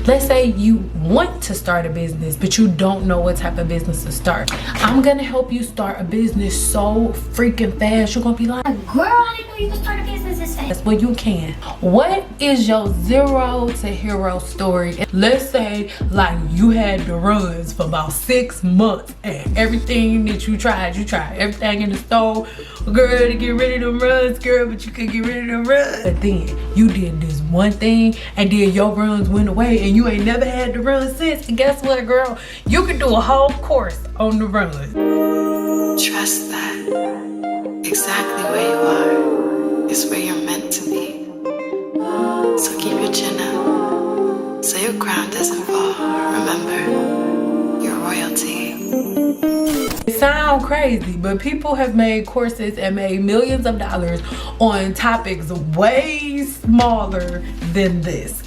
Let's say you want to start a business, but you don't know what type of business to start. I'm gonna help you start a business so freaking fast. You're gonna be like, girl, I didn't know you could start a business this fast. Well, you can. What is your 0 to hero story? Let's say like you had the runs for about 6 months and everything that you tried everything in the store, girl, to get rid of them runs, girl, but you couldn't get rid of them runs. But then you did this one thing and then your runs went away and you ain't never had the runs since. And guess what, girl? You could do a whole course on the runs. Trust that exactly where you are is where you're meant to be. So keep your chin up so your crown doesn't fall. Remember, you're royalty. It sounds crazy, but people have made courses and made millions of dollars on topics way smaller than this.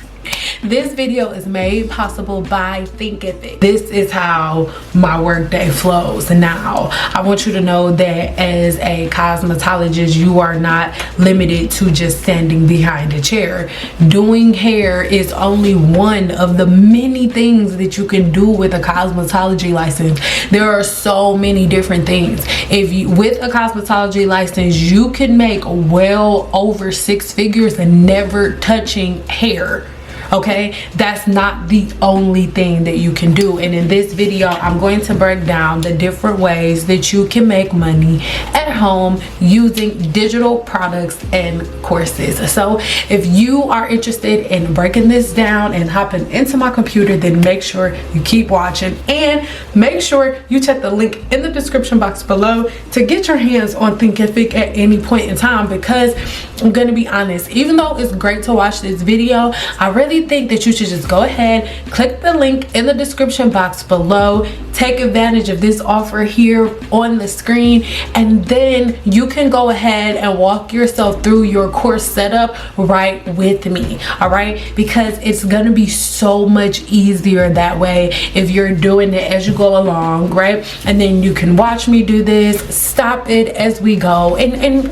This video is made possible by Thinkific. This is how my workday flows. Now, I want you to know that as a cosmetologist, you are not limited to just standing behind a chair. Doing hair is only one of the many things that you can do with a cosmetology license. There are so many different things. If you, with a cosmetology license, you can make well over 6 figures and never touching hair. Okay, that's not the only thing that you can do. And in this video, I'm going to break down the different ways that you can make money at home using digital products and courses. So if you are interested in breaking this down and hopping into my computer, then make sure you keep watching and make sure you check the link in the description box below to get your hands on Thinkific at any point in time, because I'm gonna be honest, even though it's great to watch this video, I really think that you should just go ahead, click the link in the description box below, take advantage of this offer here on the screen, and then you can go ahead and walk yourself through your course setup right with me. All right, because it's gonna be so much easier that way if you're doing it as you go along, right? And then you can watch me do this, stop it as we go, and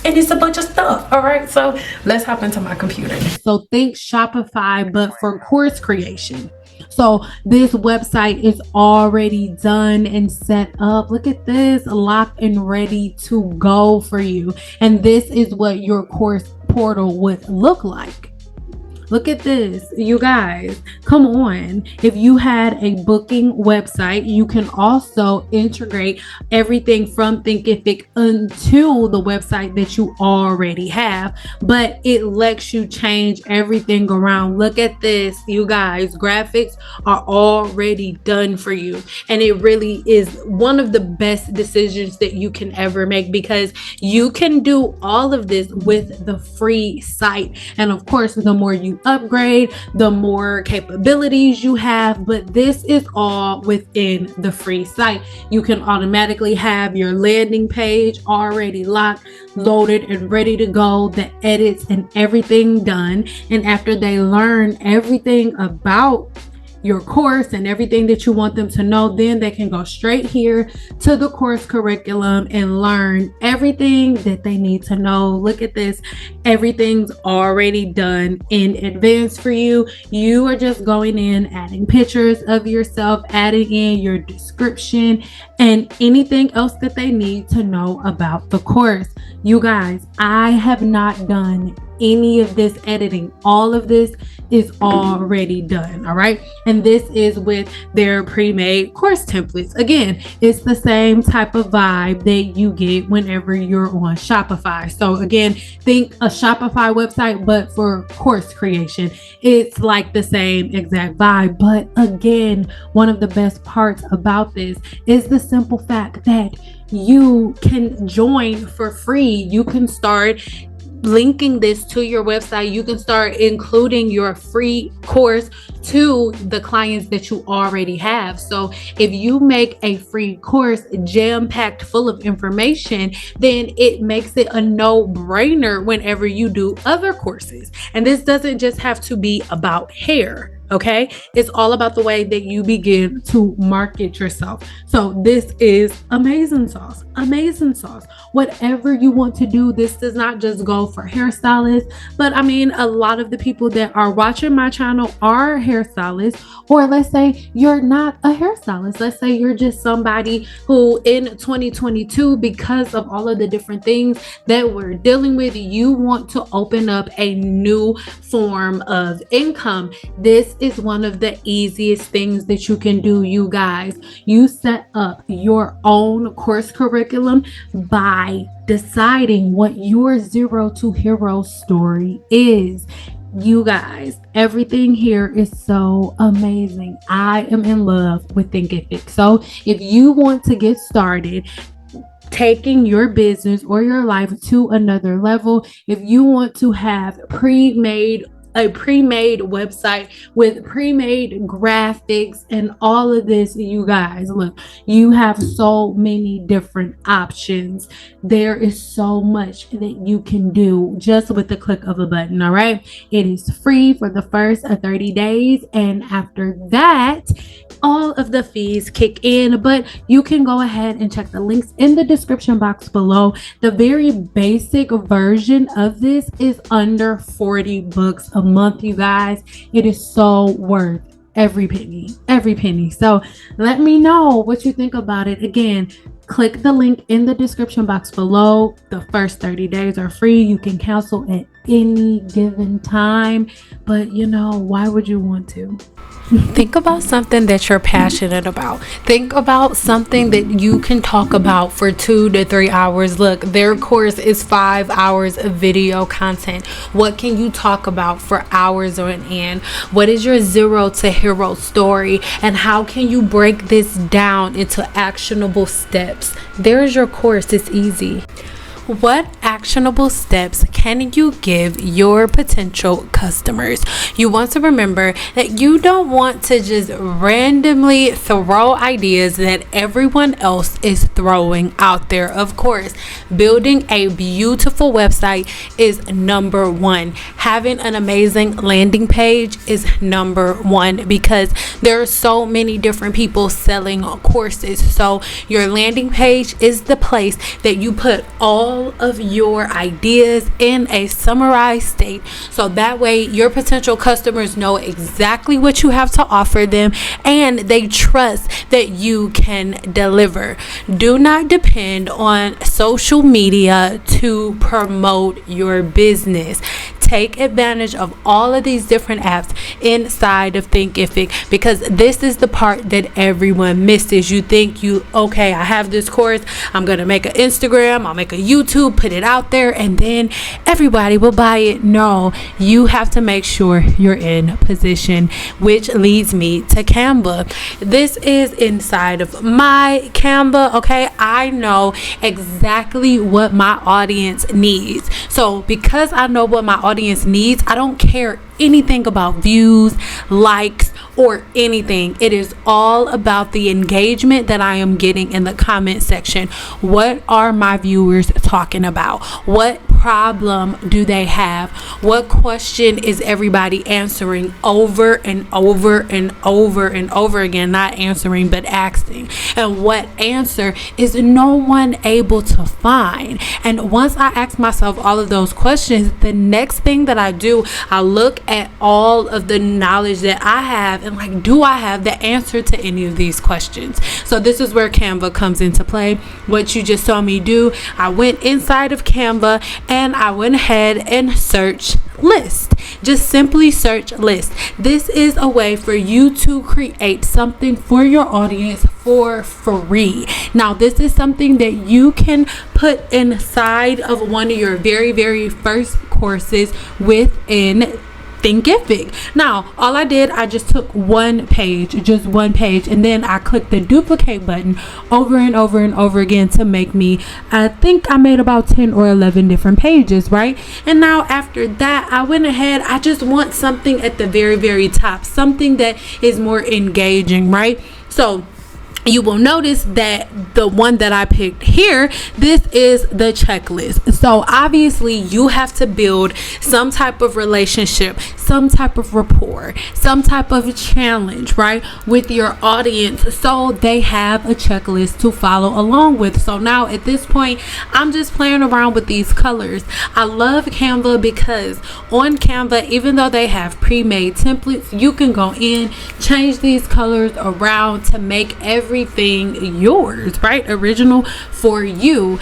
it's a bunch of stuff. All right, so let's hop into my computer. So think Shopify, but for course creation. So this website is already done and set up. Look at this, locked and ready to go for you. And this is what your course portal would look like. Look at this, you guys, come on. If you had a booking website, you can also integrate everything from Thinkific into the website that you already have, but it lets you change everything around. Look at this, you guys, graphics are already done for you. And it really is one of the best decisions that you can ever make, because you can do all of this with the free site. And of course, the more you upgrade, the more capabilities you have, but this is all within the free site. You can automatically have your landing page already locked, loaded, and ready to go, the edits and everything done. And after they learn everything about your course and everything that you want them to know, then they can go straight here to the course curriculum and learn everything that they need to know. Look at this, everything's already done in advance for you. You are just going in, adding pictures of yourself, adding in your description and anything else that they need to know about the course. You guys, I have not done any of this editing. All of this is already done. All right, and this is with their pre-made course templates. Again, it's the same type of vibe that you get whenever you're on Shopify. So again, think a Shopify website but for course creation. It's like the same exact vibe. But again, one of the best parts about this is the simple fact that you can join for free. You can start linking this to your website. You can start including your free course to the clients that you already have. So if you make a free course jam-packed full of information, then it makes it a no-brainer whenever you do other courses. And this doesn't just have to be about hair. Okay, it's all about the way that you begin to market yourself. So this is amazing sauce, amazing sauce. Whatever you want to do, this does not just go for hairstylists, but I mean, a lot of the people that are watching my channel are hairstylists, or let's say you're not a hairstylist. Let's say you're just somebody who in 2022, because of all of the different things that we're dealing with, you want to open up a new form of income. This is one of the easiest things that you can do, you guys. You set up your own course curriculum by deciding what your zero to hero story is. You guys, everything here is so amazing. I am in love with Thinkific. So if you want to get started taking your business or your life to another level, if you want to have a pre-made website with pre-made graphics and all of this, you guys, look, you have so many different options. There is so much that you can do just with the click of a button. All right, it is free for the first 30 days, and after that all of the fees kick in, but you can go ahead and check the links in the description box below. The very basic version of this is under $40 a month, you guys. It is so worth every penny. So let me know what you think about it. Again, click the link in the description box below. The first 30 days are free. You can cancel at any given time, but you know, why would you want to? Think about something that you're passionate about. Think about something that you can talk about for 2 to 3 hours. Look, their course is 5 hours of video content. What can you talk about for hours on end? What is your zero to hero story? And how can you break this down into actionable steps? There's your course. It's easy. What actionable steps can you give your potential customers? You want to remember that you don't want to just randomly throw ideas that everyone else is throwing out there. Of course, building a beautiful website is number one. Having an amazing landing page is number one, because there are so many different people selling courses. So your landing page is the place that you put all of your ideas in a summarized state, so that way your potential customers know exactly what you have to offer them and they trust that you can deliver. Do not depend on social media to promote your business. Take advantage of all of these different apps inside of Thinkific, because this is the part that everyone misses. You think okay, I have this course, I'm gonna make an Instagram, I'll make a YouTube, put it out there, and then everybody will buy it. No, you have to make sure you're in position, which leads me to Canva. This is inside of my Canva. Okay, I know exactly what my audience needs. So because I know what my audience needs, I don't care anything about views, likes, or anything. It is all about the engagement that I am getting in the comment section. What are my viewers talking about? What problem do they have? What question is everybody answering over and over and over and over again? Not answering, but asking. And what answer is no one able to find? And once I ask myself all of those questions, the next thing that I do, I look at all of the knowledge that I have, and like, do I have the answer to any of these questions? So this is where Canva comes into play. What you just saw me do, I went inside of Canva and I went ahead and searched list. Just simply search list. This is a way for you to create something for your audience for free. Now, this is something that you can put inside of one of your very, very first courses within Thinkific. Now, all I did, I just took just one page, and then I clicked the duplicate button over and over and over again to make me, I think I made about 10 or 11 different pages, right? And now after that, I went ahead, I just want something at the very, very top, something that is more engaging, right? So you will notice that the one that I picked here, this is the checklist. So obviously you have to build some type of relationship, some type of rapport, some type of challenge, right, with your audience, so they have a checklist to follow along with. So now at this point, I'm just playing around with these colors. I love Canva because on Canva, even though they have pre-made templates, you can go in, change these colors around to make everything yours, right, original for you.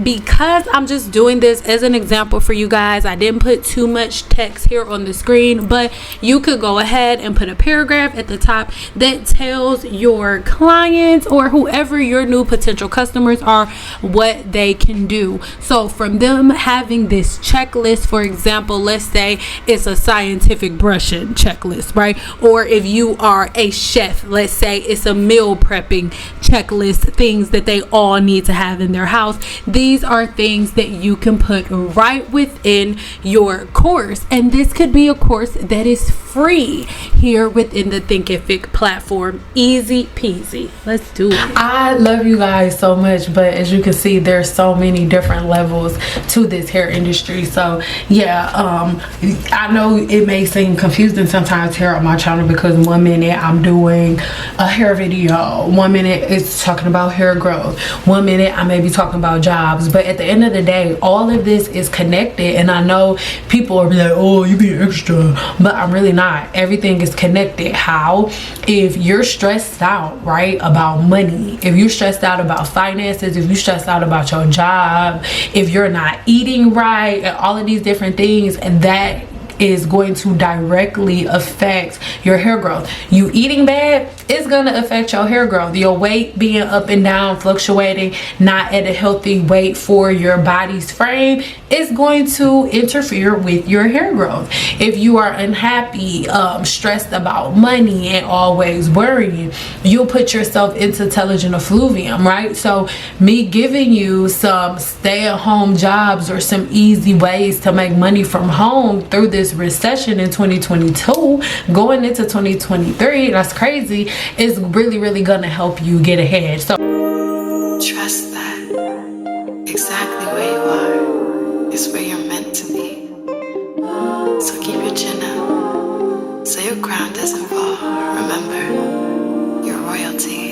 Because I'm just doing this as an example for you guys, I didn't put too much text here on the screen, but you could go ahead and put a paragraph at the top that tells your clients or whoever your new potential customers are what they can do. So from them having this checklist, for example, let's say it's a scientific brushing checklist, right? Or if you are a chef, let's say it's a meal prepping checklist, things that they all need to have in their house. These are things that you can put right within your course, and this could be a course that is free here within the Thinkific platform. Easy peasy. Let's do it. I love you guys so much, but as you can see, there's so many different levels to this hair industry. So yeah, I know it may seem confusing sometimes here on my channel, because 1 minute I'm doing a hair video, 1 minute it's talking about hair growth, 1 minute I may be talking about jobs, but at the end of the day, all of this is connected. And I know people are like, oh, you be extra, but I'm really not. Everything is connected. How? If you're stressed out, right, about money, if you're stressed out about finances, if you're stressed out about your job, if you're not eating right, and all of these different things, and that is going to directly affect your hair growth. You eating bad, it's gonna affect your hair growth. Your weight being up and down, fluctuating, not at a healthy weight for your body's frame, is going to interfere with your hair growth. If you are unhappy, stressed about money, and always worrying, you'll put yourself into intelligent effluvium, right? So me giving you some stay-at-home jobs or some easy ways to make money from home through this recession in 2022 going into 2023, that's crazy, is really gonna help you get ahead. So Trust that exactly where you are is where you're meant to be. So keep your chin up so your crown doesn't fall. Remember, you're royalty.